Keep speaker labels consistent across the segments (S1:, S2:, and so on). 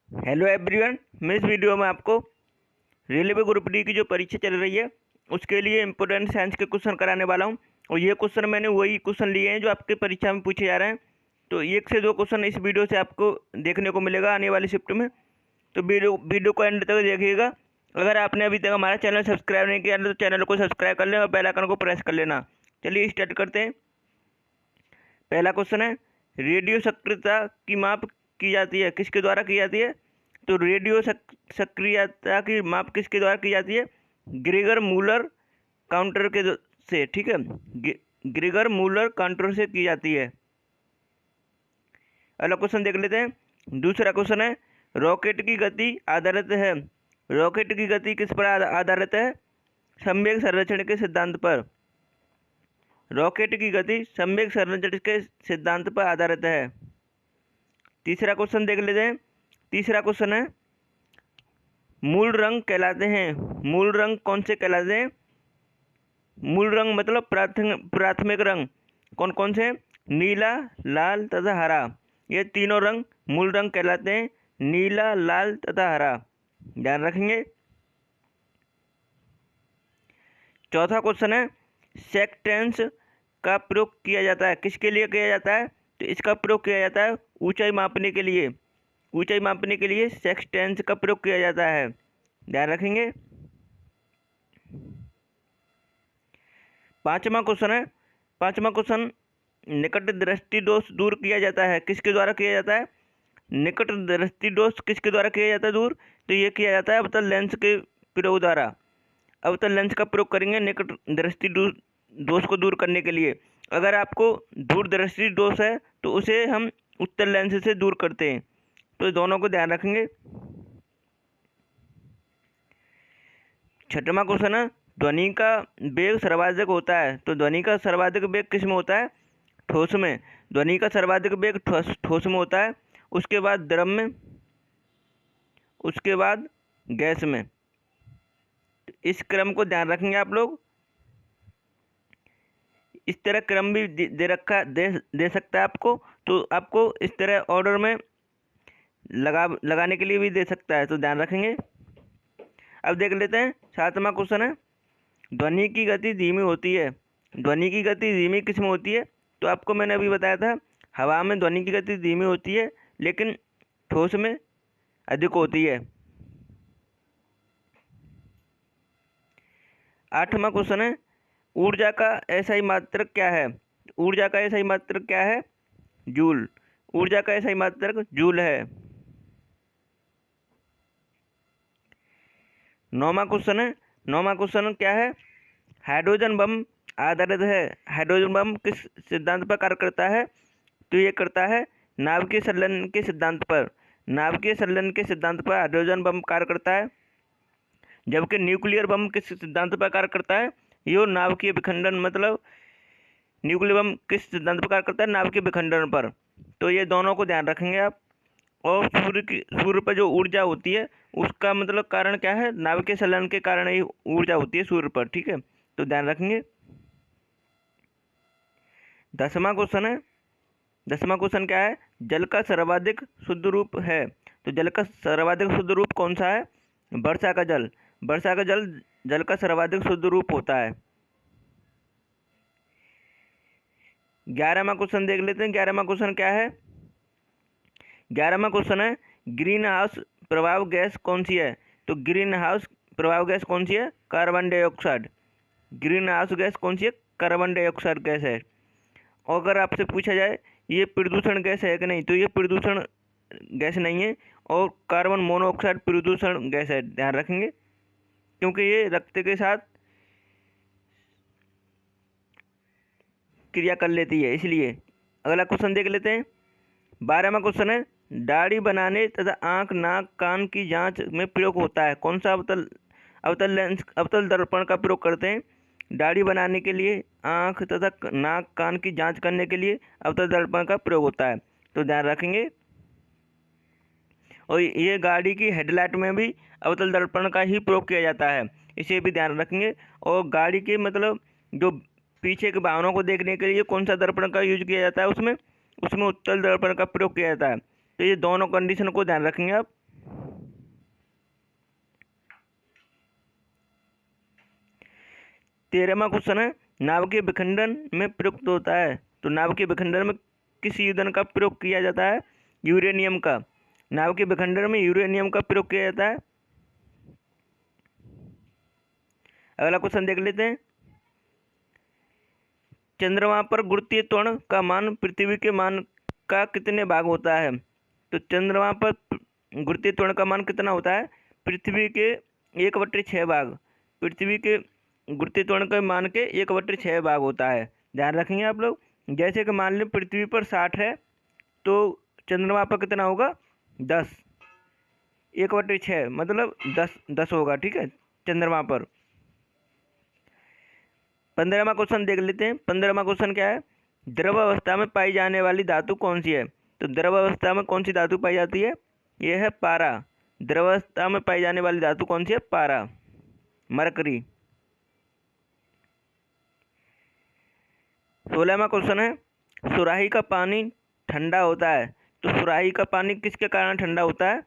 S1: Hello everyone, मैं इस video में आपको रेलवे ग्रुप डी की जो परीक्षा चल रही है उसके लिए इम्पोर्टेंट साइंस के क्वेश्चन कराने वाला हूं। और ये क्वेश्चन मैंने वही क्वेश्चन लिए हैं जो आपके परीक्षा में पूछे जा रहे हैं। तो एक से दो क्वेश्चन इस वीडियो से आपको देखने को मिलेगा आने वाली शिफ्ट में। तो वीडियो को एंड तक देखिएगा। अगर आपने अभी तक हमारा चैनल सब्सक्राइब नहीं किया तो चैनल को सब्सक्राइब कर लें और बेल आइकन को प्रेस कर लेना। चलिए स्टार्ट करते हैं। पहला क्वेश्चन है, रेडियो सक्रियता की माप की जाती है, किसके द्वारा की जाती है? तो रेडियो सक्रियता की माप किसके द्वारा की जाती है? ग्रेगर मूलर काउंटर से, ठीक है, ग्रेगर मूलर काउंटर से की जाती है। अगला क्वेश्चन देख लेते हैं। दूसरा क्वेश्चन है, रॉकेट की गति आधारित है, रॉकेट की गति किस पर आधारित है? संवेग संरक्षण के सिद्धांत पर। रॉकेट की गति संवेग संरक्षण के सिद्धांत पर आधारित है। तीसरा क्वेश्चन देख लेते हैं। तीसरा क्वेश्चन है, मूल रंग कहलाते हैं, मूल रंग कौन से कहलाते हैं? मूल रंग मतलब प्राथमिक रंग कौन कौन से? नीला, लाल तथा हरा। ये तीनों रंग मूल रंग कहलाते हैं, नीला, लाल तथा हरा। ध्यान रखेंगे। चौथा क्वेश्चन है, सेक्टेंस का प्रयोग किया जाता है, किसके लिए किया जाता है? तो इसका प्रयोग किया जाता है ऊंचाई मापने के लिए, ऊंचाई मापने के लिए सेक्टेंस का प्रयोग किया जाता है। ध्यान रखेंगे। पांचवा क्वेश्चन है, पांचवा क्वेश्चन, निकट दृष्टि दोष दूर किया जाता है, किसके द्वारा किया जाता है? निकट दृष्टि दोष किसके द्वारा किया जाता है दूर? तो ये किया जाता है अवतल लेंस के प्रयोग द्वारा। अवतल लेंस का प्रयोग करेंगे निकट दृष्टि दोष को दूर करने के लिए। अगर आपको दूर दृष्टि दोष है तो उसे हम उत्तल लेंस से दूर करते हैं। तो दोनों को ध्यान रखेंगे। छठवां क्वेश्चन है, ध्वनि का वेग सर्वाधिक होता है, तो ध्वनि का सर्वाधिक वेग किस में होता है? ठोस में। ध्वनि का सर्वाधिक वेग ठोस में होता है, उसके बाद द्रव में, उसके बाद गैस में। इस क्रम को ध्यान रखेंगे आप लोग। इस तरह क्रम भी दे सकता है आपको, तो आपको इस तरह ऑर्डर में लगाने के लिए भी दे सकता है, तो ध्यान रखेंगे। अब देख लेते हैं। सातवां क्वेश्चन है, ध्वनि की गति धीमी होती है, ध्वनि की गति धीमी किस में होती है? तो आपको मैंने अभी बताया था हवा में ध्वनि की गति धीमी होती है, लेकिन ठोस में अधिक होती है। आठवां क्वेश्चन है, ऊर्जा का एसआई मात्रक क्या है? ऊर्जा का एसआई मात्रक क्या है? जूल। ऊर्जा का एसआई मात्रक जूल है। नौवां क्वेश्चन है, नौवां क्वेश्चन क्या है? हाइड्रोजन बम आधारित है, हाइड्रोजन बम किस सिद्धांत पर कार्य करता है? तो ये करता है नाभिकीय संलयन के सिद्धांत पर, नाभिकीय संलयन के सिद्धांत पर हाइड्रोजन बम कार्य करता है। जबकि न्यूक्लियर बम किस सिद्धांत पर कार्य करता है? यो नाभिकीय विखंडन, मतलब न्यूक्लियर बम किस सिद्धांत पर कार्य करता है? नाभिकीय विखंडन पर। तो ये दोनों को ध्यान रखेंगे आप। और सूर्य पर जो ऊर्जा होती है उसका मतलब कारण क्या है? नाभिकीय संलयन के कारण ही ऊर्जा होती है सूर्य पर, ठीक है, तो ध्यान रखेंगे। 10वां क्वेश्चन है, 10वां क्वेश्चन क्या है? जल का सर्वाधिक शुद्ध रूप है, तो जल का सर्वाधिक शुद्ध रूप कौन सा है? वर्षा का जल। वर्षा का जल जल का सर्वाधिक शुद्ध रूप होता है। 11वां क्वेश्चन देख लेते हैं। 11वां क्वेश्चन क्या है? 11वां क्वेश्चन है, ग्रीन हाउस प्रभाव गैस कौन सी है? तो ग्रीन हाउस प्रभाव गैस कौन सी है? Carbon dioxide. Green house gas कौन सी है? कार्बन डाइऑक्साइड गैस है। और अगर आपसे पूछा जाए ये प्रदूषण गैस है कि नहीं, तो ये प्रदूषण गैस नहीं है, और कार्बन मोनोऑक्साइड प्रदूषण गैस है। ध्यान रखेंगे, क्योंकि ये रक्त के साथ क्रिया कर लेती है, इसलिए। अगला क्वेश्चन देख लेते हैं। 12वां क्वेश्चन है, दाढ़ी बनाने तथा आंख, नाक, कान की जांच में प्रयोग होता है, कौन सा अवतल लेंस, अवतल दर्पण का प्रयोग करते हैं? दाढ़ी बनाने के लिए, आंख तथा नाक, कान की जांच करने के लिए अवतल दर्पण का प्रयोग होता है, तो ध्यान रखेंगे। और ये गाड़ी की हेडलाइट में भी अवतल दर्पण का ही प्रयोग किया जाता है, इसे भी ध्यान रखेंगे। और गाड़ी के मतलब जो पीछे के वाहनों को देखने के लिए कौन सा दर्पण का यूज किया जाता है, उसमें उत्तल दर्पण का प्रयोग किया जाता है। तो ये दोनों कंडीशन को ध्यान रखेंगे आप। 13वां क्वेश्चन है, नाभिकीय विखंडन में प्रयुक्त होता है। तो नाभिकीय विखंडन में किस ईंधन का प्रयोग किया जाता है? यूरेनियम का। नाभिकीय विखंडन में यूरेनियम का प्रयोग किया जाता है। अगला क्वेश्चन देख लेते हैं। चंद्रमा पर गुरुत्वीय त्वरण का मान पृथ्वी के मान का कितने भाग होता है? तो चंद्रमा पर गुरुत्वीय त्वरण का मान कितना होता है? पृथ्वी के 1/6 भाग। पृथ्वी के गुरुत्वीय त्वरण के मान के 1/6 भाग होता है। ध्यान रखेंगे आप लोग। जैसे कि मान लें पृथ्वी पर 60 है तो चंद्रमा पर कितना होगा? 10। 1/6 मतलब 10 होगा, ठीक है, चंद्रमा पर। 15वां क्वेश्चन देख लेते हैं। 15वां क्वेश्चन क्या है? द्रव अवस्था में पाई जाने वाली धातु कौन सी है? तो द्रव अवस्था में कौन सी धातु पाई जाती है? यह है पारा। द्रव अवस्था में पाई जाने वाली धातु कौन सी है? पारा, मरकरी। 16वां क्वेश्चन है, सुराही का पानी ठंडा होता है। तो सुराही का पानी किसके कारण ठंडा होता है?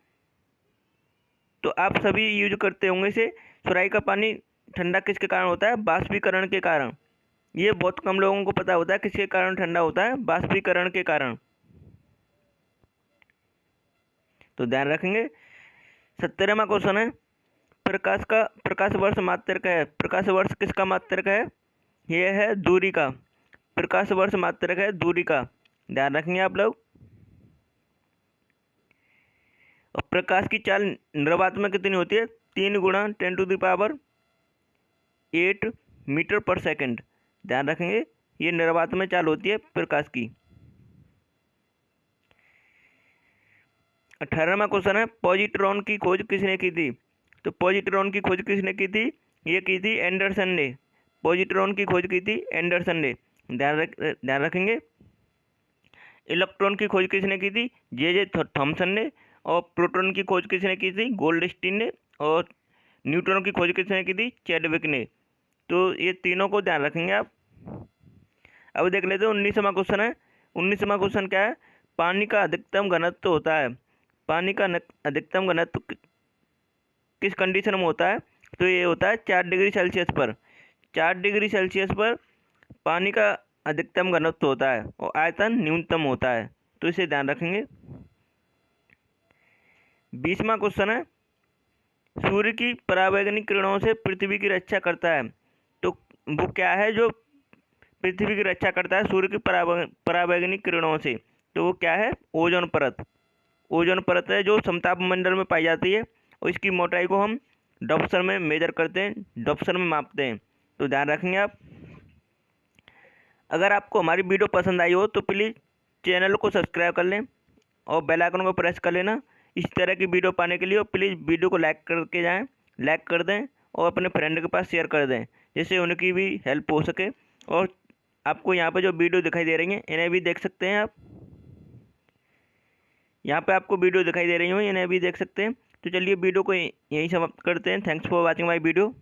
S1: तो आप सभी यूज करते होंगे इसे। सुराही का पानी ठंडा किसके कारण होता है? बाष्पीकरण के कारण। ये बहुत कम लोगों को पता होता है किसके कारण ठंडा होता है? बाष्पीकरण के कारण। तो ध्यान रखेंगे। 17वां क्वेश्चन है, प्रकाश वर्ष मात्रक है। प्रकाश वर्ष किसका मात्रक है? यह है दूरी का। प्रकाश वर्ष मात्रक है दूरी का। ध्यान रखेंगे आप लोग। और प्रकाश की चाल निर्वात में कितनी होती है? 3 × 10⁸ मीटर पर सेकंड। ध्यान रखेंगे, ये निर्वात में चाल होती है प्रकाश की। 18वां क्वेश्चन है, पॉजिट्रॉन की खोज किसने की थी? तो पॉजिट्रॉन की खोज किसने की थी? ये की थी एंडरसन ने। पॉजिट्रॉन की खोज की थी एंडरसन ने। ध्यान रखेंगे। इलेक्ट्रॉन की खोज किसने की थी? जे थॉमसन ने। और प्रोटॉन की खोज किसने की थी? गोल्डस्टीन ने। और न्यूट्रॉन की खोज किसने की थी? चैडविक ने। तो ये तीनों को ध्यान रखेंगे आप। अब देख लेते हैं 19वां क्वेश्चन है। 19वां क्वेश्चन क्या है? पानी का अधिकतम घनत्व होता है। पानी का अधिकतम घनत्व किस कंडीशन में होता है? तो ये होता है 4 डिग्री सेल्सियस पर। 4 डिग्री सेल्सियस पर पानी का अधिकतम घनत्व होता है और आयतन न्यूनतम होता है। तो इसे ध्यान रखेंगे। 20वां क्वेश्चन है, सूर्य की परावैंगनिक किरणों से पृथ्वी की रक्षा करता है। तो वो क्या है जो पृथ्वी की रक्षा करता है सूर्य की परावैंगनिक किरणों से? तो वो क्या है? ओजोन परत। ओजोन परत है जो समताप मंडल में पाई जाती है और इसकी मोटाई को हम डॉप्सर में मेजर करते हैं, डॉप्सर में मापते हैं। तो ध्यान रखेंगे आप। अगर आपको हमारी वीडियो पसंद आई हो तो प्लीज़ चैनल को सब्सक्राइब कर लें और बेल आइकन को प्रेस कर लेना इस तरह की वीडियो पाने के लिए। और प्लीज़ वीडियो को लाइक करके जाएं, लाइक कर दें और अपने फ्रेंड के पास शेयर कर दें जिससे उनकी भी हेल्प हो सके। और आपको यहाँ पे जो वीडियो दिखाई दे रही हैं इन्हें भी देख सकते हैं आप। यहाँ पे आपको वीडियो दिखाई दे रही हो, इन्हें भी देख सकते हैं। तो चलिए वीडियो को यहीं समाप्त करते हैं। Thanks for watching my video.